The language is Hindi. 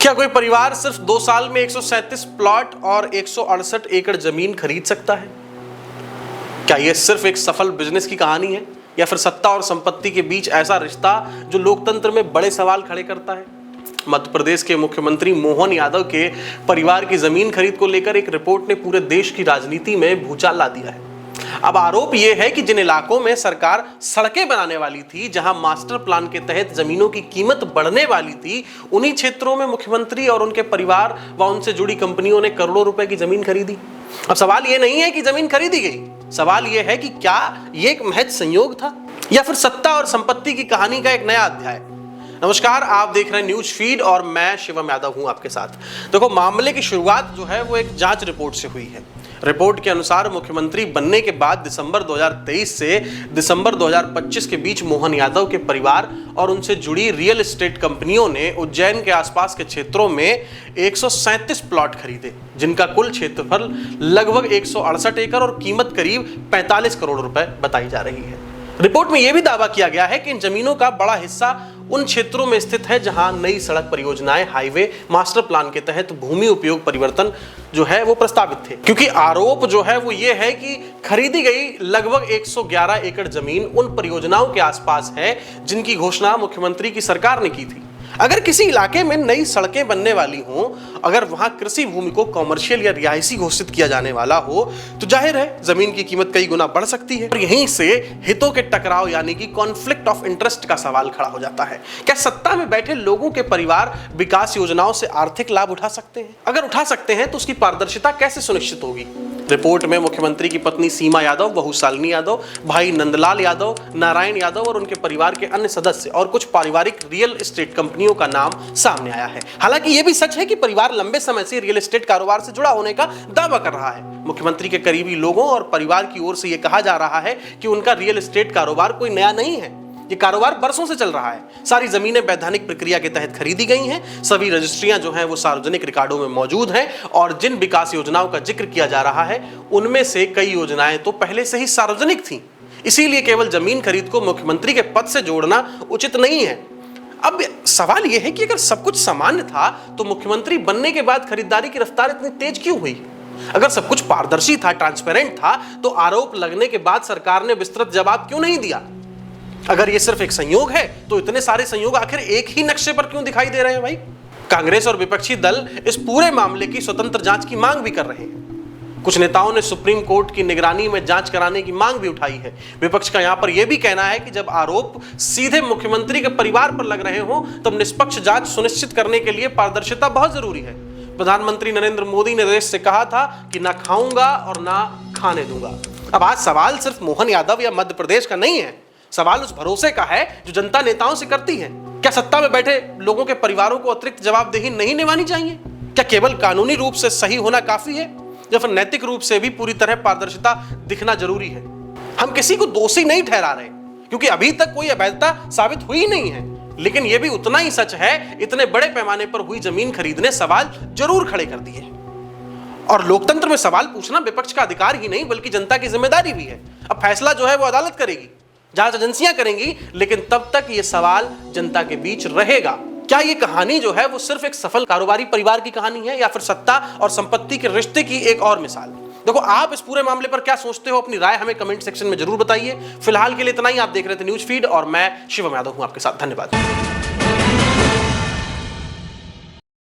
क्या कोई परिवार सिर्फ 2 साल में 137 प्लॉट और 168 एकड़ जमीन खरीद सकता है? क्या यह सिर्फ एक सफल बिजनेस की कहानी है या फिर सत्ता और संपत्ति के बीच ऐसा रिश्ता जो लोकतंत्र में बड़े सवाल खड़े करता है? मध्य प्रदेश के मुख्यमंत्री मोहन यादव के परिवार की जमीन खरीद को लेकर एक रिपोर्ट ने पूरे देश की राजनीति में भूचाल ला दिया है। अब आरोप यह है कि जिन इलाकों में सरकार सड़कें बनाने वाली थी, जहां मास्टर प्लान के तहत जमीनों की कीमत बढ़ने वाली थी, उन्हीं क्षेत्रों में मुख्यमंत्री और उनके परिवार व उनसे जुड़ी कंपनियों ने करोड़ों रुपए की जमीन खरीदी। अब सवाल यह नहीं है कि जमीन खरीदी गई, सवाल यह है कि क्या यह एक महज संयोग था या फिर सत्ता और संपत्ति की कहानी का एक नया अध्याय। नमस्कार, आप देख रहे हैं न्यूज फीड और मैं शिवम यादव हूं आपके साथ। देखो, मामले की शुरुआत जो है वो एक जांच रिपोर्ट से हुई है। रिपोर्ट के अनुसार मुख्यमंत्री बनने के बाद दिसंबर 2023 से दिसंबर 2025 के बीच मोहन यादव के परिवार और उनसे जुड़ी रियल एस्टेट कंपनियों ने उज्जैन के आसपास के क्षेत्रों में 137 प्लॉट खरीदे, जिनका कुल क्षेत्रफल लगभग 168 एकड़ और कीमत करीब 45 करोड़ रुपए बताई जा रही है। रिपोर्ट में यह भी दावा किया गया है कि इन जमीनों का बड़ा हिस्सा उन क्षेत्रों में स्थित है जहां नई सड़क परियोजनाएं, हाईवे, मास्टर प्लान के तहत भूमि उपयोग परिवर्तन जो है वो प्रस्तावित थे। क्योंकि आरोप जो है वो ये है कि खरीदी गई लगभग 111 एकड़ जमीन उन परियोजनाओं के आसपास है जिनकी घोषणा मुख्यमंत्री की सरकार ने की थी। अगर किसी इलाके में नई सड़कें बनने वाली हों, अगर वहां कृषि भूमि को कॉमर्शियल या रिहायशी घोषित किया जाने वाला हो, तो जाहिर है जमीन की कीमत कई गुना बढ़ सकती है। और यहीं से हितों के टकराव यानी कि कॉन्फ्लिक्ट ऑफ इंटरेस्ट का सवाल खड़ा हो जाता है। क्या सत्ता में बैठे लोगों के परिवार विकास योजनाओं से आर्थिक लाभ उठा सकते हैं? अगर उठा सकते हैं तो उसकी पारदर्शिता कैसे सुनिश्चित होगी? रिपोर्ट में मुख्यमंत्री की पत्नी सीमा यादव, बहू शालिनी यादव, भाई नंदलाल यादव, नारायण यादव और उनके परिवार के अन्य सदस्य और कुछ पारिवारिक रियल एस्टेट कंपनियों का नाम सामने आया है। हालांकि यह भी सच है कि परिवार लंबे समय से रियल एस्टेट कारोबार से जुड़ा होने का दावा कर रहा है। मुख्यमंत्री के करीबी लोगों और परिवार की ओर से यह कहा जा रहा है कि उनका रियल एस्टेट कारोबार कोई नया नहीं है, ये कारोबार बरसों से चल रहा है। सारी जमीनें वैधानिक प्रक्रिया के तहत खरीदी गई हैं, सभी रजिस्ट्रियां जो हैं वो सार्वजनिक रिकॉर्डों में मौजूद हैं और जिन विकास योजनाओं का जिक्र किया जा रहा है उनमें से कई योजनाएं तो पहले से ही सार्वजनिक थीं। इसीलिए केवल जमीन खरीद को मुख्यमंत्री के पद से जोड़ना उचित नहीं है। अब सवाल यह है कि अगर सब कुछ सामान्य था तो मुख्यमंत्री बनने के बाद खरीदारी की रफ्तार इतनी तेज क्यों हुई? अगर सब कुछ पारदर्शी था, ट्रांसपेरेंट था, तो आरोप लगने के बाद सरकार ने विस्तृत जवाब क्यों नहीं दिया? अगर ये सिर्फ एक संयोग है तो इतने सारे संयोग आखिर एक ही नक्शे पर क्यों दिखाई दे रहे हैं भाई? कांग्रेस और विपक्षी दल इस पूरे मामले की स्वतंत्र जांच की मांग भी कर रहे हैं। कुछ नेताओं ने सुप्रीम कोर्ट की निगरानी में जांच कराने की मांग भी उठाई है। विपक्ष का यहां पर यह भी कहना है कि जब आरोप सीधे मुख्यमंत्री के परिवार पर लग रहे हो तब निष्पक्ष जांच सुनिश्चित करने के लिए पारदर्शिता बहुत जरूरी है। प्रधानमंत्री नरेंद्र मोदी ने देश से कहा था कि ना खाऊंगा और ना खाने दूंगा। अब आज सवाल सिर्फ मोहन यादव या मध्य प्रदेश का नहीं है, सवाल उस भरोसे का है जो जनता नेताओं से करती है। क्या सत्ता में बैठे लोगों के परिवारों को अतिरिक्त जवाबदेही नहीं निभानी चाहिए? क्या केवल कानूनी रूप से सही होना काफी है या फिर नैतिक रूप से भी पूरी तरह पारदर्शिता दिखना जरूरी है? हम किसी को दोषी नहीं ठहरा रहे क्योंकि अभी तक कोई अवैधता साबित हुई नहीं है, लेकिन यह भी उतना ही सच है इतने बड़े पैमाने पर हुई जमीन खरीदने सवाल जरूर खड़े कर दिए। और लोकतंत्र में सवाल पूछना विपक्ष का अधिकार ही नहीं बल्कि जनता की जिम्मेदारी भी है। अब फैसला जो है वो अदालत करेगी, जांच एजेंसियां करेंगी, लेकिन तब तक ये सवाल जनता के बीच रहेगा। क्या ये कहानी जो है वो सिर्फ एक सफल कारोबारी परिवार की कहानी है या फिर सत्ता और संपत्ति के रिश्ते की एक और मिसाल? देखो, आप इस पूरे मामले पर क्या सोचते हो? अपनी राय हमें कमेंट सेक्शन में जरूर बताइए। फिलहाल के लिए इतना ही। आप देख रहे थे न्यूज फीड और मैं शिवम यादव हूं आपके साथ। धन्यवाद।